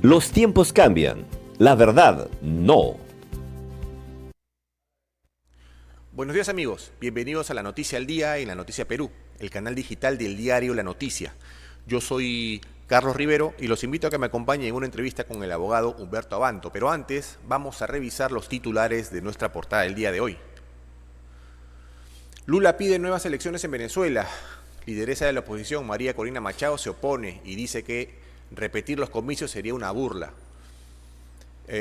Los tiempos cambian, la verdad no. Buenos días amigos, bienvenidos a La Noticia al Día en La Noticia Perú, el canal digital del diario La Noticia. Yo soy Carlos Rivero y los invito a que me acompañen en una entrevista con el abogado Humberto Abanto, pero antes vamos a revisar los titulares de nuestra portada del día de hoy. Lula pide nuevas elecciones en Venezuela. Lideresa de la oposición, María Corina Machado, se opone y dice que repetir los comicios sería una burla.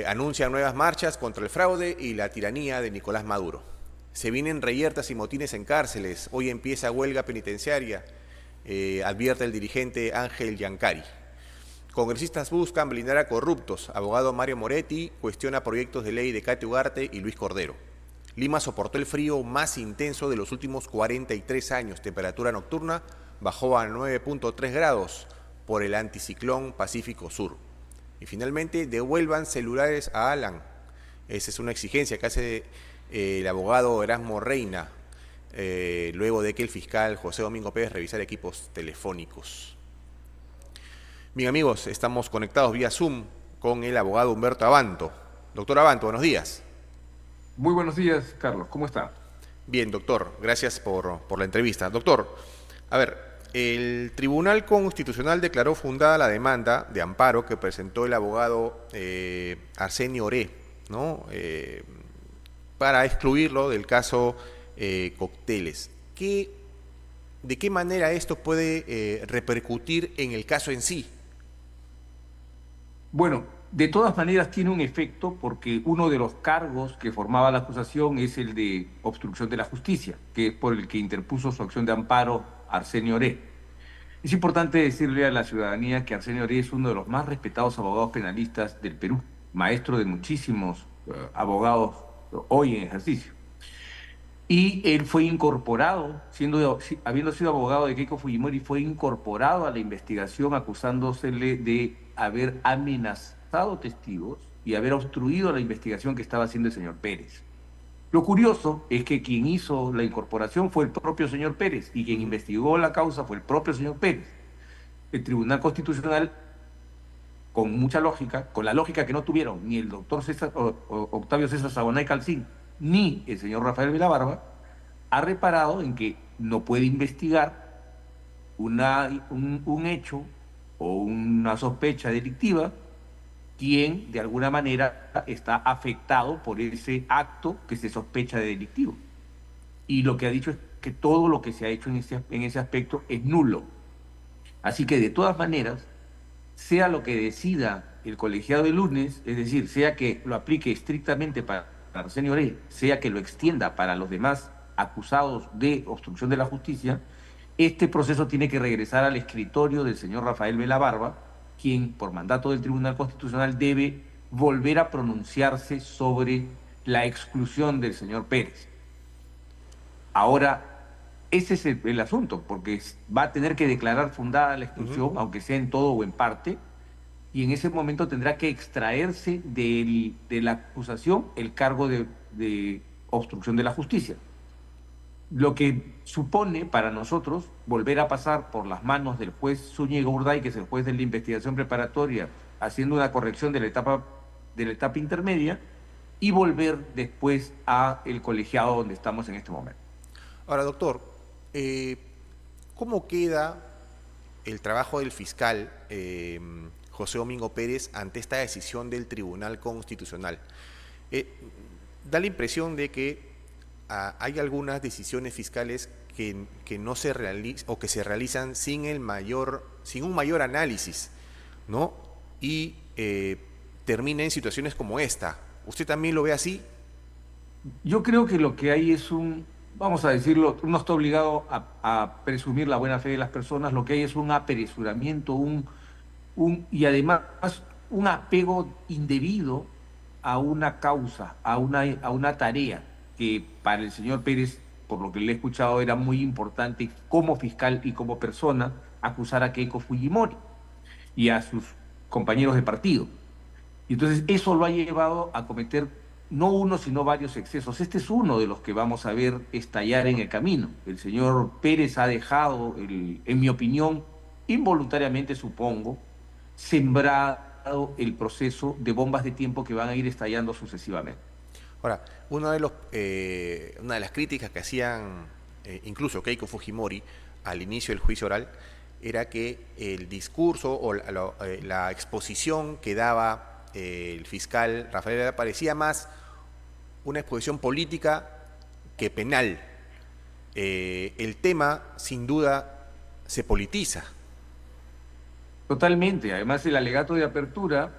Anuncian nuevas marchas contra el fraude y la tiranía de Nicolás Maduro. Se vienen reyertas y motines en cárceles. Hoy empieza huelga penitenciaria, advierte el dirigente Ángel Yancari. Congresistas buscan blindar a corruptos. Abogado Mario Moretti cuestiona proyectos de ley de Katy Ugarte y Luis Cordero. Lima soportó el frío más intenso de los últimos 43 años. Temperatura nocturna bajó a 9.3 grados por el anticiclón Pacífico Sur. Y finalmente, devuelvan celulares a Alan. Esa es una exigencia que hace el abogado Erasmo Reina, luego de que el fiscal José Domingo Pérez revisara equipos telefónicos. Bien amigos, estamos conectados vía Zoom con el abogado Humberto Abanto. Doctor Abanto, buenos días. Muy buenos días, Carlos. ¿Cómo está? Bien, doctor. Gracias por la entrevista. Doctor, a ver, el Tribunal Constitucional declaró fundada la demanda de amparo que presentó el abogado Arsenio Oré, ¿no? Para excluirlo del caso Cócteles. ¿De qué manera esto puede repercutir en el caso en sí? Bueno, de todas maneras tiene un efecto porque uno de los cargos que formaba la acusación es el de obstrucción de la justicia, que es por el que interpuso su acción de amparo Arsenio Oré. Es importante decirle a la ciudadanía que Arsenio Oré es uno de los más respetados abogados penalistas del Perú, maestro de muchísimos abogados hoy en ejercicio. Y él fue incorporado, habiendo sido abogado de Keiko Fujimori, fue incorporado a la investigación acusándosele de haber amenazado testigos y haber obstruido la investigación que estaba haciendo el señor Pérez. Lo curioso es que quien hizo la incorporación fue el propio señor Pérez y quien investigó la causa fue el propio señor Pérez. El Tribunal Constitucional, con mucha lógica, con la lógica que no tuvieron ni el doctor Octavio César Sabonay Calcín, ni el señor Rafael Villabarba, ha reparado en que no puede investigar un hecho o una sospecha delictiva quien de alguna manera está afectado por ese acto que se sospecha de delictivo. Y lo que ha dicho es que todo lo que se ha hecho en ese aspecto es nulo. Así que de todas maneras, sea lo que decida el colegiado de lunes, es decir, sea que lo aplique estrictamente para Arsenio Oré, sea que lo extienda para los demás acusados de obstrucción de la justicia, este proceso tiene que regresar al escritorio del señor Rafael Villabarba, quien por mandato del Tribunal Constitucional debe volver a pronunciarse sobre la exclusión del señor Pérez. Ahora, ese es el asunto, porque va a tener que declarar fundada la exclusión, aunque sea en todo o en parte, y en ese momento tendrá que extraerse de la acusación el cargo de obstrucción de la justicia. Lo que supone para nosotros volver a pasar por las manos del juez Zúñiga Urday, que es el juez de la investigación preparatoria, haciendo una corrección de la etapa intermedia, y volver después a el colegiado donde estamos en este momento. Ahora, doctor, ¿cómo queda el trabajo del fiscal José Domingo Pérez ante esta decisión del Tribunal Constitucional? Da la impresión de que hay algunas decisiones fiscales que no se realizan o que se realizan sin un mayor análisis, ¿no? Y termina en situaciones como esta. ¿Usted también lo ve así? Yo creo que lo que hay es vamos a decirlo, uno está obligado a presumir la buena fe de las personas, lo que hay es un apresuramiento, y además un apego indebido a una causa, a una tarea que para el señor Pérez, por lo que le he escuchado, era muy importante como fiscal y como persona acusar a Keiko Fujimori y a sus compañeros de partido. Y entonces eso lo ha llevado a cometer no uno, sino varios excesos. Este es uno de los que vamos a ver estallar en el camino. El señor Pérez ha dejado, en mi opinión, involuntariamente supongo, sembrada el proceso de bombas de tiempo que van a ir estallando sucesivamente. Ahora, una de las críticas que hacían incluso Keiko Fujimori al inicio del juicio oral era que el discurso o la exposición que daba el fiscal Rafael Herrera parecía más una exposición política que penal. El tema, sin duda, se politiza. Totalmente. Además, el alegato de apertura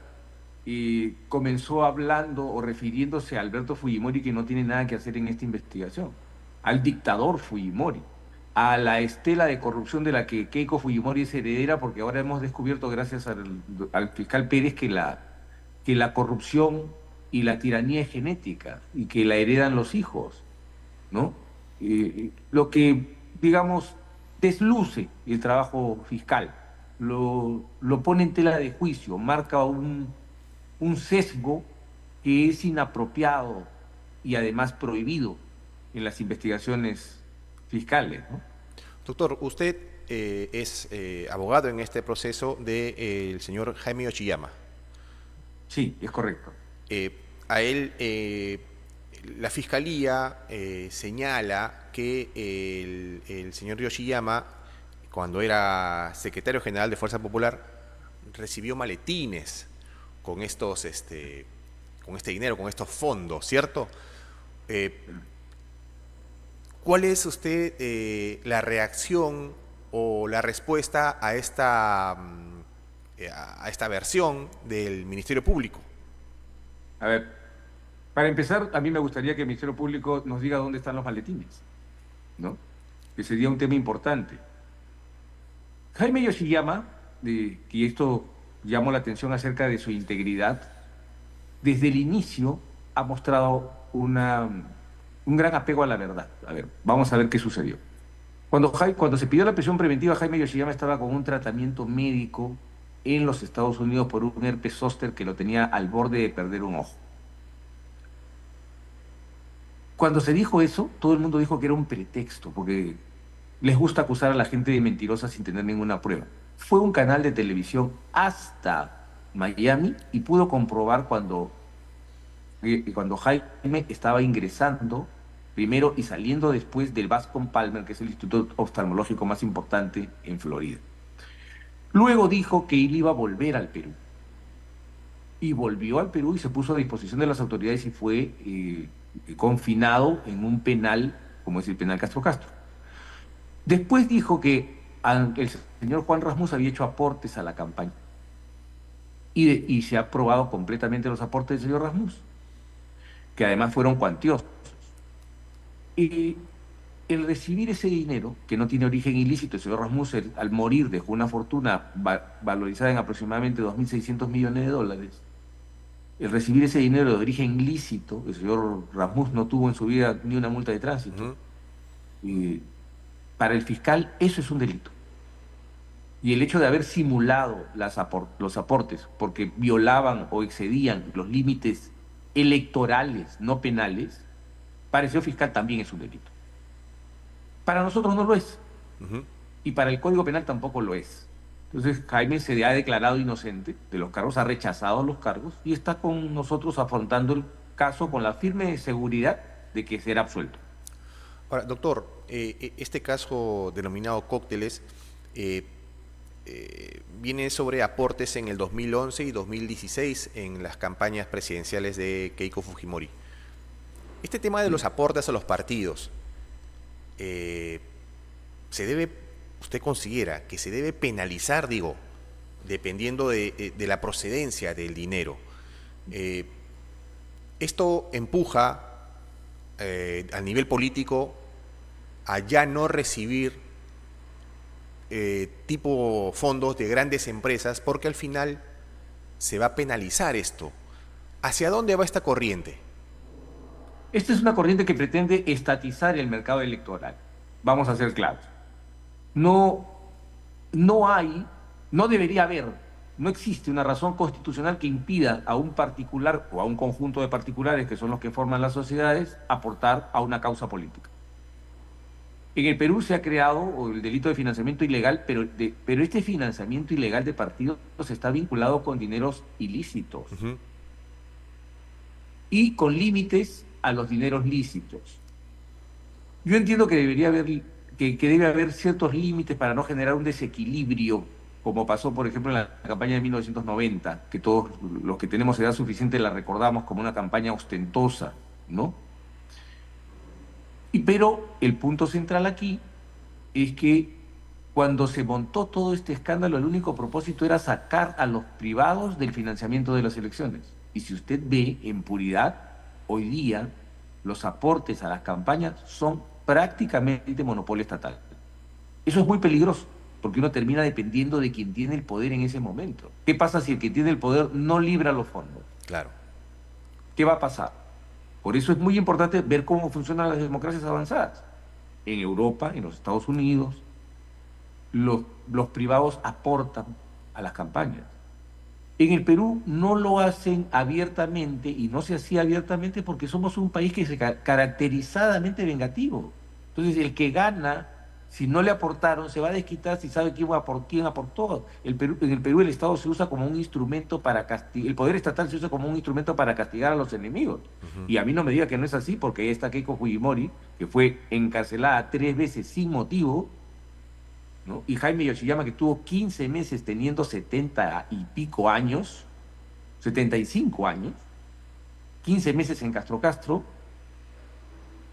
comenzó hablando o refiriéndose a Alberto Fujimori, que no tiene nada que hacer en esta investigación, al dictador Fujimori, a la estela de corrupción de la que Keiko Fujimori es heredera, porque ahora hemos descubierto, gracias al fiscal Pérez, que la corrupción y la tiranía es genética y que la heredan los hijos, ¿no? Lo que, digamos, desluce el trabajo fiscal, lo pone en tela de juicio, marca un sesgo que es inapropiado y además prohibido en las investigaciones fiscales, ¿no? Doctor, usted es abogado en este proceso del señor Jaime Yoshiyama. Sí, es correcto. A él, la Fiscalía señala que el señor Yoshiyama, cuando era secretario general de Fuerza Popular, recibió maletines con con este dinero, con estos fondos, ¿cierto? ¿Cuál es la reacción o la respuesta a esta versión del Ministerio Público? A ver, para empezar, a mí me gustaría que el Ministerio Público nos diga dónde están los maletines, ¿no? Que sería un tema importante. Jaime Yoshiyama, que esto llamó la atención acerca de su integridad, desde el inicio ha mostrado un gran apego a la verdad. A ver, vamos a ver qué sucedió. Cuando se pidió la prisión preventiva, Jaime Yoshiyama estaba con un tratamiento médico en los Estados Unidos por un herpes zóster que lo tenía al borde de perder un ojo. Cuando se dijo eso, todo el mundo dijo que era un pretexto, porque les gusta acusar a la gente de mentirosa sin tener ninguna prueba. Fue un canal de televisión hasta Miami y pudo comprobar cuando Jaime estaba ingresando primero y saliendo después del Bascom Palmer, que es el instituto oftalmológico más importante en Florida. Luego dijo que él iba a volver al Perú. Y volvió al Perú y se puso a disposición de las autoridades y fue confinado en un penal, como es el penal Castro Castro. Después dijo que el señor Juan Rasmus había hecho aportes a la campaña. Y se ha probado completamente los aportes del señor Rasmus, que además fueron cuantiosos. Y el recibir ese dinero, que no tiene origen ilícito, el señor Rasmus al morir dejó una fortuna valorizada en aproximadamente 2.600 millones de dólares. El recibir ese dinero de origen ilícito, el señor Rasmus no tuvo en su vida ni una multa de tránsito. Para el fiscal eso es un delito. Y el hecho de haber simulado los aportes porque violaban o excedían los límites electorales, no penales, para el señor fiscal también es un delito. Para nosotros no lo es. Y para el Código Penal tampoco lo es. Entonces Jaime se ha declarado inocente de los cargos, ha rechazado los cargos y está con nosotros afrontando el caso con la firme seguridad de que será absuelto. Ahora, doctor, este caso denominado Cócteles viene sobre aportes en el 2011 y 2016 en las campañas presidenciales de Keiko Fujimori. Este tema de los aportes a los partidos, ¿usted considera que se debe penalizar, dependiendo de la procedencia del dinero? Esto empuja al nivel político a ya no recibir tipo fondos de grandes empresas, porque al final se va a penalizar esto. ¿Hacia dónde va esta corriente? Esta es una corriente que pretende estatizar el mercado electoral. Vamos a ser claros. No debería haber, no existe una razón constitucional que impida a un particular o a un conjunto de particulares, que son los que forman las sociedades, aportar a una causa política. En el Perú se ha creado el delito de financiamiento ilegal, pero este financiamiento ilegal de partidos está vinculado con dineros ilícitos Ujú. y con límites a los dineros lícitos. Yo entiendo que que debe haber ciertos límites para no generar un desequilibrio, como pasó, por ejemplo, en la campaña de 1990, que todos los que tenemos edad suficiente la recordamos como una campaña ostentosa, ¿no? Pero el punto central aquí es que cuando se montó todo este escándalo, el único propósito era sacar a los privados del financiamiento de las elecciones. Y si usted ve en puridad, hoy día los aportes a las campañas son prácticamente monopolio estatal. Eso es muy peligroso, porque uno termina dependiendo de quien tiene el poder en ese momento. ¿Qué pasa si el que tiene el poder no libra los fondos? Claro. ¿Qué va a pasar? Por eso es muy importante ver cómo funcionan las democracias avanzadas. En Europa, en los Estados Unidos, los privados aportan a las campañas. En el Perú no lo hacen abiertamente y no se hacía abiertamente porque somos un país que es caracterizadamente vengativo. Entonces, el que gana, si no le aportaron, se va a desquitar si sabe quién aportó. En el Perú el Estado se usa como un instrumento para castigar, el poder estatal se usa como un instrumento para castigar a los enemigos. Y a mí no me diga que no es así, porque ahí está Keiko Fujimori, que fue encarcelada 3 veces sin motivo, ¿no? Y Jaime Yoshiyama, que tuvo 15 meses teniendo 70 y pico años, 75 años, 15 meses en Castro,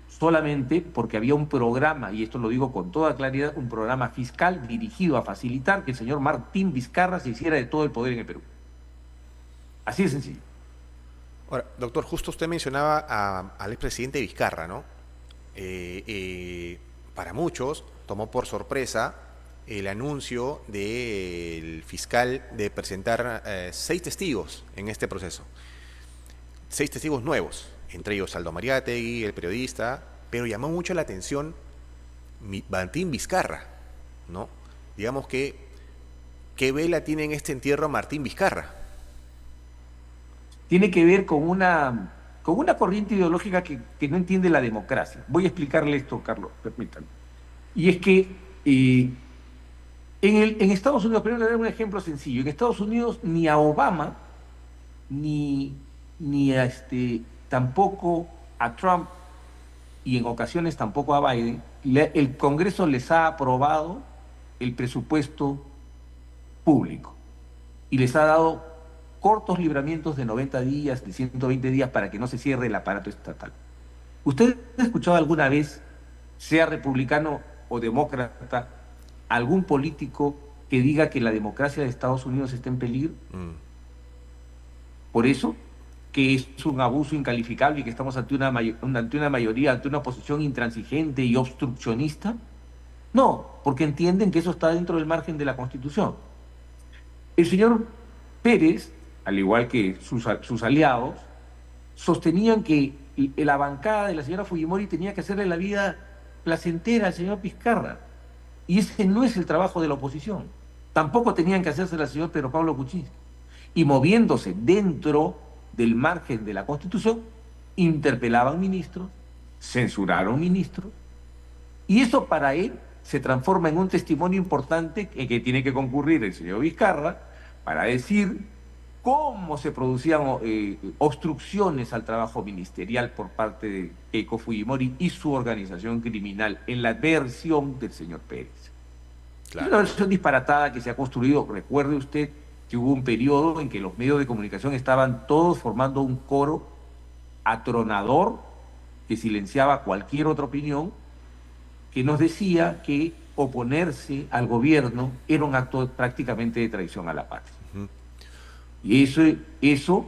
solamente porque había un programa, y esto lo digo con toda claridad, un programa fiscal dirigido a facilitar que el señor Martín Vizcarra se hiciera de todo el poder en el Perú. Así de sencillo. Ahora, doctor, justo usted mencionaba al expresidente Vizcarra, ¿no? Para muchos tomó por sorpresa el anuncio del fiscal de presentar 6 testigos en este proceso. 6 testigos nuevos, entre ellos Aldo Mariátegui, el periodista, pero llamó mucho la atención Martín Vizcarra, ¿no? Digamos que, ¿qué vela tiene en este entierro Martín Vizcarra? Tiene que ver con una corriente ideológica que no entiende la democracia. Voy a explicarle esto, Carlos, permítanme. Y es que en Estados Unidos, primero le daré un ejemplo sencillo. En Estados Unidos ni a Obama, ni tampoco a Trump, y en ocasiones tampoco a Biden, el Congreso les ha aprobado el presupuesto público y les ha dado cortos libramientos de 90 días, de 120 días para que no se cierre el aparato estatal. ¿Usted ha escuchado alguna vez, sea republicano o demócrata, algún político que diga que la democracia de Estados Unidos está en peligro? Por eso, que es un abuso incalificable y que estamos ante una mayoría, ante una oposición intransigente y obstruccionista. No, porque entienden que eso está dentro del margen de la Constitución. El señor Pérez, al igual que sus aliados, sostenían que la bancada de la señora Fujimori tenía que hacerle la vida placentera al señor Vizcarra. Y ese no es el trabajo de la oposición. Tampoco tenían que hacérsela al señor Pedro Pablo Kuczynski. Y moviéndose dentro del margen de la Constitución, interpelaban ministros, censuraron ministros, y eso para él se transforma en un testimonio importante en que tiene que concurrir el señor Vizcarra para decir cómo se producían obstrucciones al trabajo ministerial por parte de Keiko Fujimori y su organización criminal en la versión del señor Pérez. Claro. Es una versión disparatada que se ha construido, recuerde usted, que hubo un periodo en que los medios de comunicación estaban todos formando un coro atronador que silenciaba cualquier otra opinión, que nos decía que oponerse al gobierno era un acto prácticamente de traición a la patria. Y eso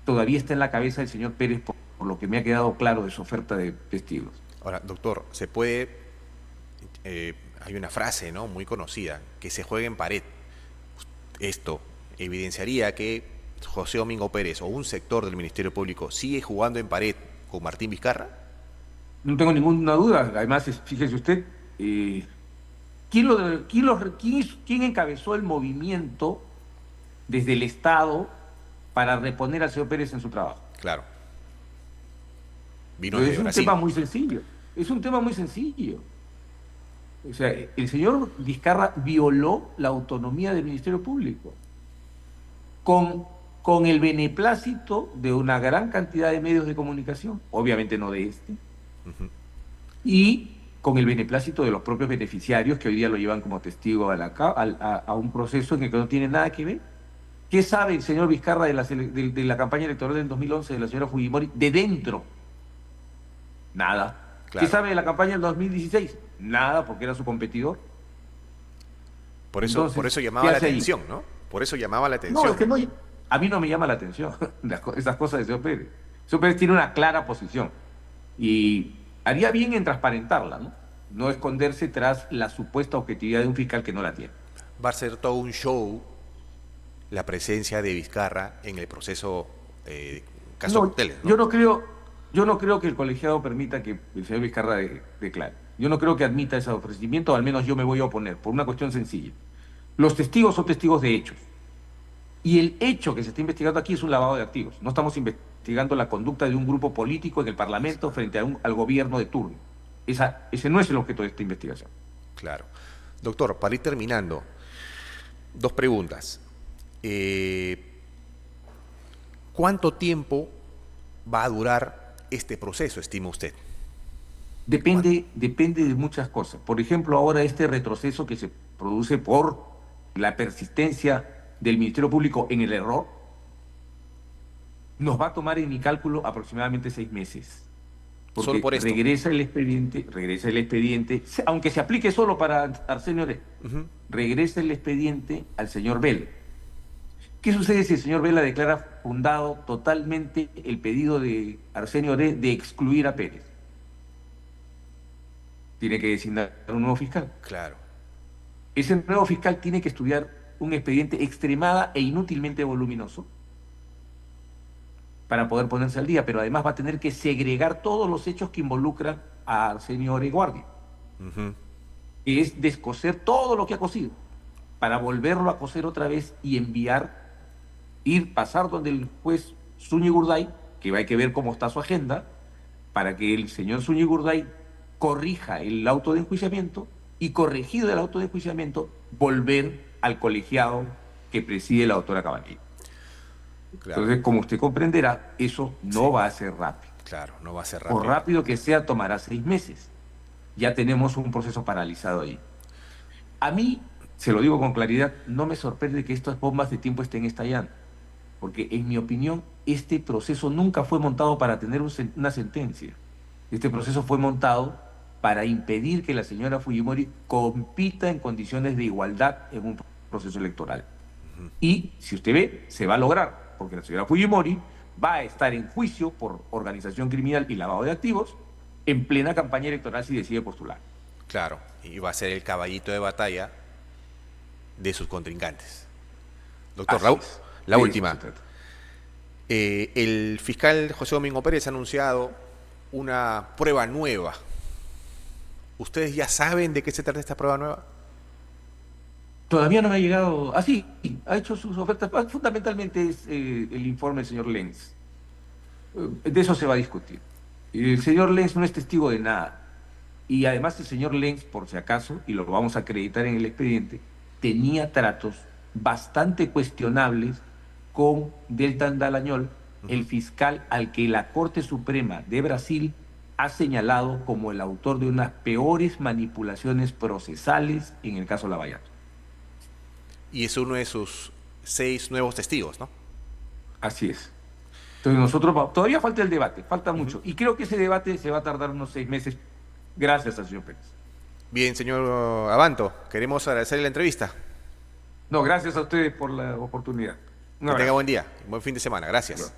todavía está en la cabeza del señor Pérez, por lo que me ha quedado claro de su oferta de testigos. Ahora, doctor, hay una frase, ¿no?, muy conocida, que se juega en pared. Esto evidenciaría que José Domingo Pérez o un sector del Ministerio Público sigue jugando en pared con Martín Vizcarra. No tengo ninguna duda. Además, fíjese usted, ¿quién encabezó el movimiento desde el Estado para reponer al señor Pérez en su trabajo? Claro. Es un tema muy sencillo. Es un tema muy sencillo. O sea, el señor Vizcarra violó la autonomía del Ministerio Público con, con el beneplácito de una gran cantidad de medios de comunicación, obviamente no de este, Ujú. y con el beneplácito de los propios beneficiarios que hoy día lo llevan como testigo a un proceso en el que no tiene nada que ver. ¿Qué sabe el señor Vizcarra de la campaña electoral del 2011 de la señora Fujimori de dentro? Nada. ¿Qué Claro. sabe de la campaña del 2016? Nada, porque era su competidor. Por eso, Entonces, por eso ¿qué llamaba la hace ahí? atención, ¿no? Por eso llamaba la No, atención. es que no, a mí no me llama la atención esas cosas de señor Pérez. El señor Pérez tiene una clara posición y haría bien en transparentarla, ¿no? No esconderse tras la supuesta objetividad de un fiscal que no la tiene. Va a ser todo un show la presencia de Vizcarra en el proceso caso No, Cocteles, ¿no? yo no creo que el colegiado permita que el señor Vizcarra declare. Yo no creo que admita ese ofrecimiento, o al menos yo me voy a oponer, por una cuestión sencilla. Los testigos son testigos de hechos. Y el hecho que se está investigando aquí es un lavado de activos. No estamos investigando la conducta de un grupo político en el Parlamento frente al gobierno de turno. Ese no es el objeto de esta investigación. Claro. Doctor, para ir terminando, dos preguntas. ¿Cuánto tiempo va a durar este proceso, estima usted? Depende de muchas cosas. Por ejemplo, ahora este retroceso que se produce por la persistencia del Ministerio Público en el error, nos va a tomar en mi cálculo aproximadamente 6 meses. Porque Solo por esto. regresa el expediente, aunque se aplique solo para Arsenio Oré, Ujú. regresa el expediente al señor Vela. ¿Qué sucede si el señor Vela declara fundado totalmente el pedido de Arsenio Oré de excluir a Pérez? Tiene que designar un nuevo fiscal. Claro. Ese nuevo fiscal tiene que estudiar un expediente extremada e inútilmente voluminoso para poder ponerse al día, pero además va a tener que segregar todos los hechos que involucran a Arsenio Oré Guardia, Ujú. que es descoser todo lo que ha cosido, para volverlo a coser otra vez y pasar donde el juez Zúñiga, que hay que ver cómo está su agenda, para que el señor Zúñiga corrija el auto de enjuiciamiento y, corregido el auto de enjuiciamiento, volver al colegiado que preside la doctora Cabanillas. Claro. Entonces, como usted comprenderá, eso no Sí. va a ser rápido. Claro, no va a ser Por rápido. rápido que sea, tomará 6 meses. Ya tenemos un proceso paralizado ahí. A mí, se lo digo con claridad, no me sorprende que estas bombas de tiempo estén estallando, porque en mi opinión, este proceso nunca fue montado para tener una sentencia. Este proceso fue montado para impedir que la señora Fujimori compita en condiciones de igualdad en un proceso electoral. Y, si usted ve, se va a lograr, porque la señora Fujimori va a estar en juicio por organización criminal y lavado de activos en plena campaña electoral si decide postular. Claro. Y va a ser el caballito de batalla de sus contrincantes. Doctor, Así la, es. la De eso última. se trata. El fiscal José Domingo Pérez ha anunciado una prueba nueva. ¿Ustedes ya saben de qué se trata esta prueba nueva? Todavía no me ha llegado. Ah, sí, ha hecho sus ofertas. Fundamentalmente es el informe del señor Lenz. De eso se va a discutir. El señor Lenz no es testigo de nada. Y además el señor Lenz, por si acaso, y lo vamos a acreditar en el expediente, tenía tratos bastante cuestionables con Deltan Dallagnol, el fiscal al que la Corte Suprema de Brasil ha señalado como el autor de unas peores manipulaciones procesales en el caso Lavallato. Y es uno de sus 6 nuevos testigos, ¿no? Así es. Entonces nosotros, todavía falta el debate, falta mucho. Y creo que ese debate se va a tardar unos 6 meses, gracias al señor Pérez. Bien, señor Abanto, queremos agradecerle la entrevista. No, gracias a ustedes por la oportunidad. Un Que tenga abrazo. buen día, buen fin de semana. Gracias.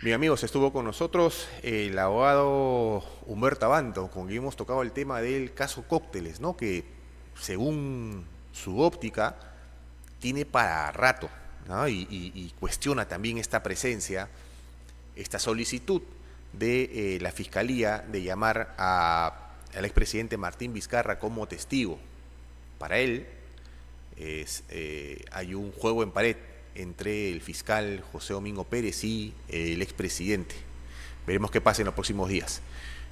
Bien, amigos, estuvo con nosotros el abogado Humberto Abanto, con quien hemos tocado el tema del caso Cócteles, ¿no? Que según su óptica tiene para rato, ¿no? Y cuestiona también esta presencia, esta solicitud de la Fiscalía de llamar al expresidente Martín Vizcarra como testigo. Para él hay un juego en pared entre el fiscal José Domingo Pérez y el expresidente. Veremos qué pasa en los próximos días.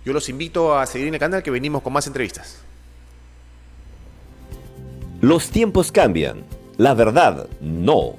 Yo los invito a seguir en el canal, que venimos con más entrevistas. Los tiempos cambian. La verdad, no.